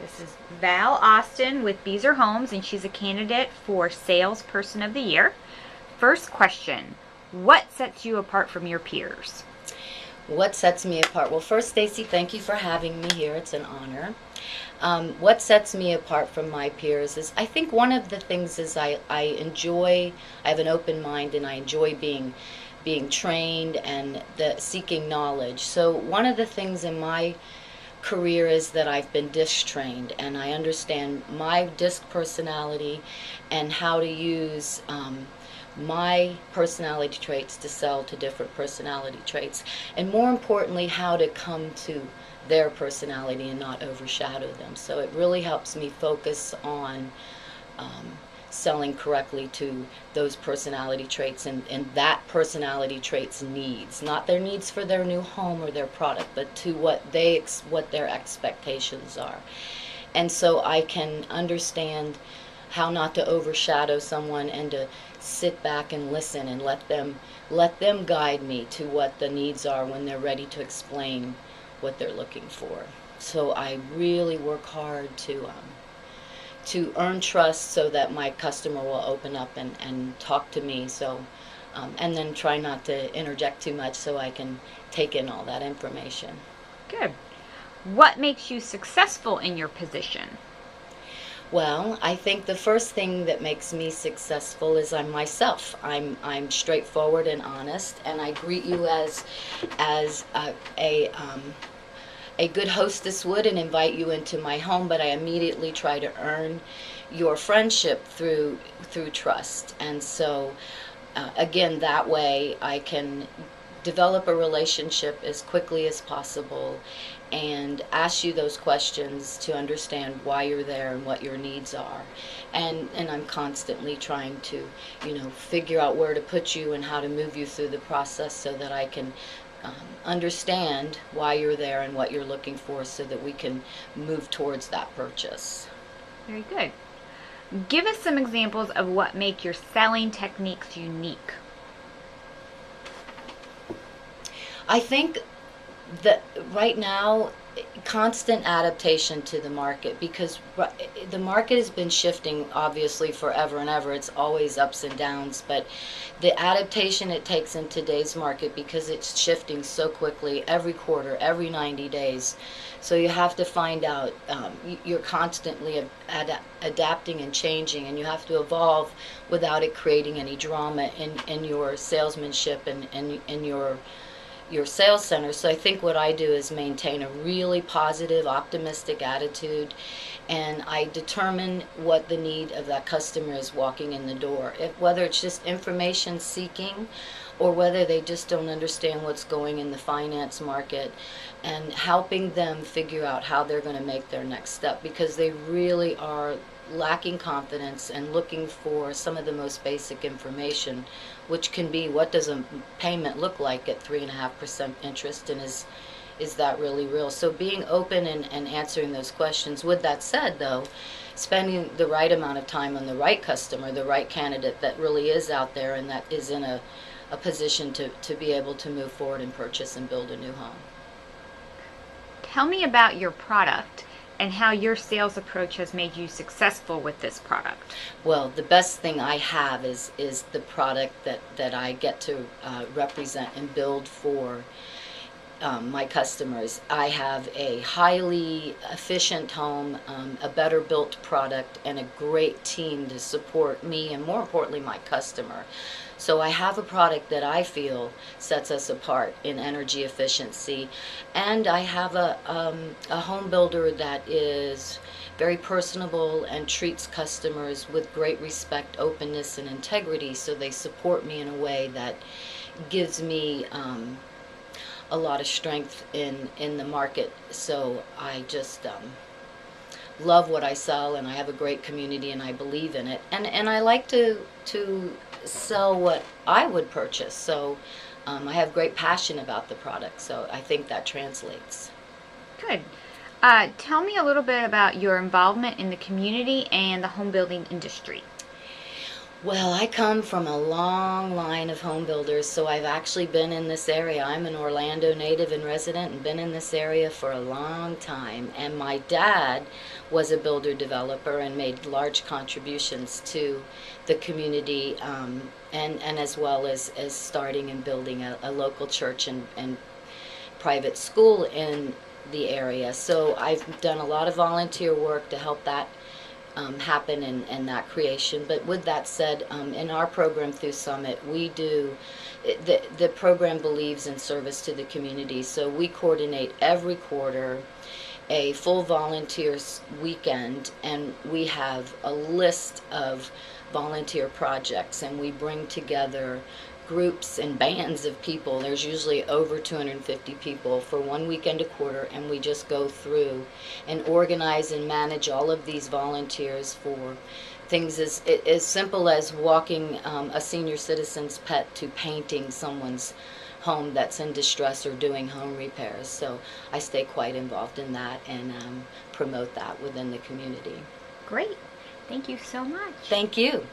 This is Val Austin with Beazer Homes, and she's a candidate for Salesperson of the Year. First question, what sets you apart from your peers? What sets me apart? Well, first, Stacy, thank you for having me here. It's an honor. What sets me apart from my peers is I think one of the things is I have an open mind and I enjoy being trained and seeking knowledge. So one of the things in my career is that I've been disc trained and I understand my disc personality and how to use my personality traits to sell to different personality traits, and more importantly, how to come to their personality and not overshadow them. So it really helps me focus on selling correctly to those personality traits and that personality traits needs, not their needs for their new home or their product, but to what their expectations are. And so I can understand how not to overshadow someone and to sit back and listen and let them guide me to what the needs are when they're ready to explain what they're looking for. So I really work hard to earn trust so that my customer will open up and talk to me. So and then try not to interject too much so I can take in all that information. Good. What makes you successful in your position? Well, I think the first thing that makes me successful is I'm myself. I'm straightforward and honest, and I greet you as a good hostess would and invite you into my home. But I immediately try to earn your friendship through trust, and so again, that way I can develop a relationship as quickly as possible and ask you those questions to understand why you're there and what your needs are. And I'm constantly trying to, figure out where to put you and how to move you through the process so that I can understand why you're there and what you're looking for so that we can move towards that purchase. Very good. Give us some examples of what make your selling techniques unique. I think that right now, constant adaptation to the market, because the market has been shifting obviously forever and ever. It's always ups and downs, but the adaptation it takes in today's market, because it's shifting so quickly every quarter, every 90 days. So you have to find out, you're constantly adapting and changing, and you have to evolve without it creating any drama in your salesmanship and in your sales center. So I think what I do is maintain a really positive, optimistic attitude, and I determine what the need of that customer is walking in the door. Whether it's just information seeking or whether they just don't understand what's going in the finance market, and helping them figure out how they're going to make their next step, because they really are lacking confidence and looking for some of the most basic information, which can be, what does a payment look like at 3.5% interest, and is that really real? So being open and answering those questions. With that said, though, spending the right amount of time on the right customer, the right candidate that really is out there and that is in a position to be able to move forward and purchase and build a new home. Tell me about your product and how your sales approach has made you successful with this product. Well, the best thing I have is the product that I get to represent and build for my customers. I have a highly efficient home, a better built product, and a great team to support me and, more importantly, my customer. So I have a product that I feel sets us apart in energy efficiency, and I have a home builder that is very personable and treats customers with great respect, openness, and integrity, so they support me in a way that gives me a lot of strength in the market. So I just love what I sell, and I have a great community, and I believe in it, and I like to sell what I would purchase. So I have great passion about the product, so I think that translates. Good. Tell me a little bit about your involvement in the community and the home building industry. Well, I come from a long line of home builders, so I've actually been in this area. I'm an Orlando native and resident and been in this area for a long time. And my dad was a builder developer and made large contributions to the community, and as well as starting and building a local church and private school in the area. So I've done a lot of volunteer work to help that happen and that creation. But with that said, in our program through Summit, we do, the program believes in service to the community. So we coordinate every quarter a full volunteers weekend, and we have a list of volunteer projects, and we bring together groups and bands of people. There's usually over 250 people for one weekend a quarter, and we just go through and organize and manage all of these volunteers for things as simple as walking a senior citizen's pet to painting someone's home that's in distress or doing home repairs. So I stay quite involved in that and promote that within the community. Great. Thank you so much. Thank you.